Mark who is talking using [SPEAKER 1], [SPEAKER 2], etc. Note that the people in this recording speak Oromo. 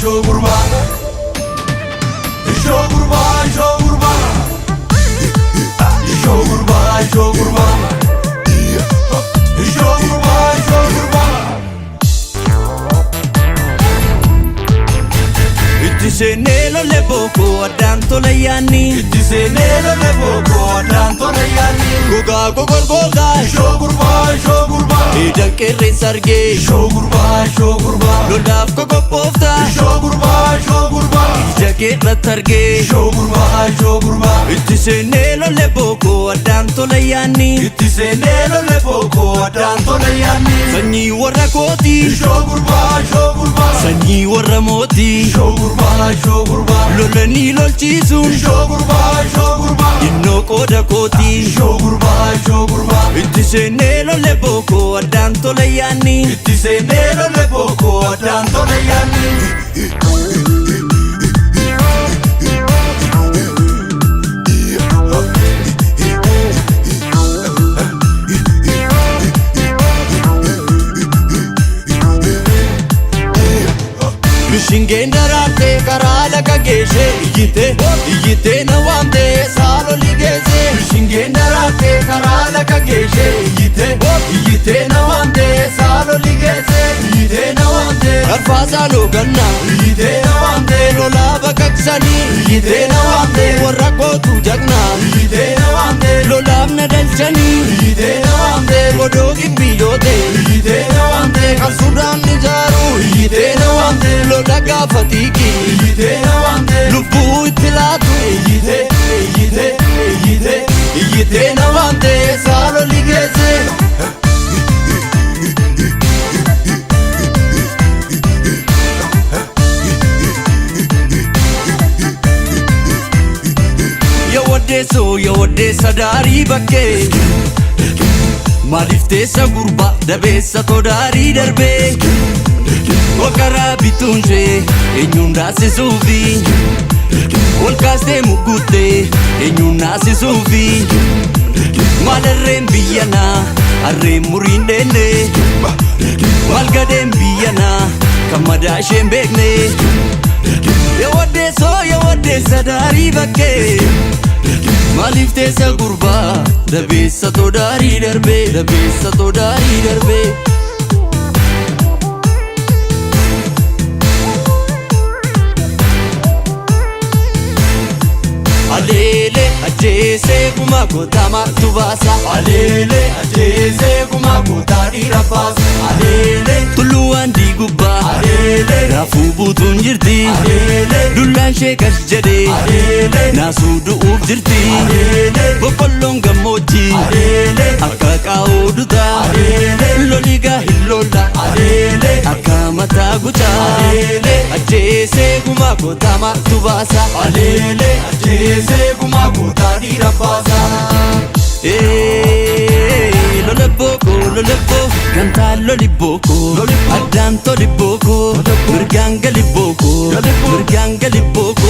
[SPEAKER 1] شوغربا شوغربا شوغربا شوغربا شوغربا شوغربا شوغربا
[SPEAKER 2] Itisenelo le boko adanto le yani
[SPEAKER 1] Itisenelo le boko adanto le yani
[SPEAKER 2] Goga gogol goga
[SPEAKER 1] Shogurba shogurba
[SPEAKER 2] Idan kere sarge
[SPEAKER 1] Shogurba shogurba
[SPEAKER 2] Lolaf gogo pofta
[SPEAKER 1] Shogurba shogurba
[SPEAKER 2] Jaket latarge
[SPEAKER 1] Shogurba shogurba
[SPEAKER 2] Itisenelo le boko adanto le yani
[SPEAKER 1] Itisenelo le boko adanto le yani
[SPEAKER 2] Sanyi warra koti
[SPEAKER 1] Shogurba shogurba
[SPEAKER 2] Sanyi warra moti
[SPEAKER 1] Shogurba shogurba
[SPEAKER 2] Lolani lolchisun
[SPEAKER 1] Shogurba shogurba
[SPEAKER 2] Inno koda koti
[SPEAKER 1] Shogurba shogurba
[SPEAKER 2] Itisenelo le boko adanto le yani
[SPEAKER 1] Itisenelo le boko adanto le yani
[SPEAKER 2] Bishingen darate karala kageshe Iyite na wamde salo ligeze
[SPEAKER 1] Bishingen darate karala kageshe Iyite na wamde salo ligeze Iyite na wamde
[SPEAKER 2] Arfasa lo ganna
[SPEAKER 1] Iyite na wamde
[SPEAKER 2] Lola bakaksani
[SPEAKER 1] Iyite na wamde
[SPEAKER 2] Warra kotu jagna
[SPEAKER 1] Iyite na wamde
[SPEAKER 2] Lolaf na dalchani
[SPEAKER 1] Iyite na wamde
[SPEAKER 2] Godogin biyote
[SPEAKER 1] Iyite na wamde
[SPEAKER 2] Sudan nijaru
[SPEAKER 1] Iyite na wamde
[SPEAKER 2] Lola gafatiki
[SPEAKER 1] Iyite na wamde
[SPEAKER 2] Lubu itilatu
[SPEAKER 1] Iyite na wamde
[SPEAKER 2] salo ligeze Yawadesa dari bakke Maliftesa gurba dabesa todari darbe Wakara bitunje enyunda se suvi Walkaste mugute enyuna se suvi Malarrem biyana arrem murindene Malgadem biyana kamada shembekne Yawadesa dari bakke Maliftesa gurba dabesa todari darbe Alele ajese kuma kotama tubasa
[SPEAKER 1] Alele ajese kuma kotani rafasa Alele
[SPEAKER 2] Tuluan di gubba
[SPEAKER 1] Alele
[SPEAKER 2] Rafu butun jirti
[SPEAKER 1] Alele
[SPEAKER 2] Dullan sheekas jede
[SPEAKER 1] Alele
[SPEAKER 2] Nasu du'uuf jirti
[SPEAKER 1] Alele
[SPEAKER 2] Boqqolloon gammoojji
[SPEAKER 1] Alele
[SPEAKER 2] Akka qaa'oo duta
[SPEAKER 1] Alele
[SPEAKER 2] Loliga hillolla
[SPEAKER 1] Alele
[SPEAKER 2] Akka mataa guca
[SPEAKER 1] Alele
[SPEAKER 2] Ajjeesee kuma kotama tubasa
[SPEAKER 1] Alele ajese kuma kotani rafasa
[SPEAKER 2] Lolebbo Ganta loliboko Adanto liboko Mirganga liboko Mirganga liboko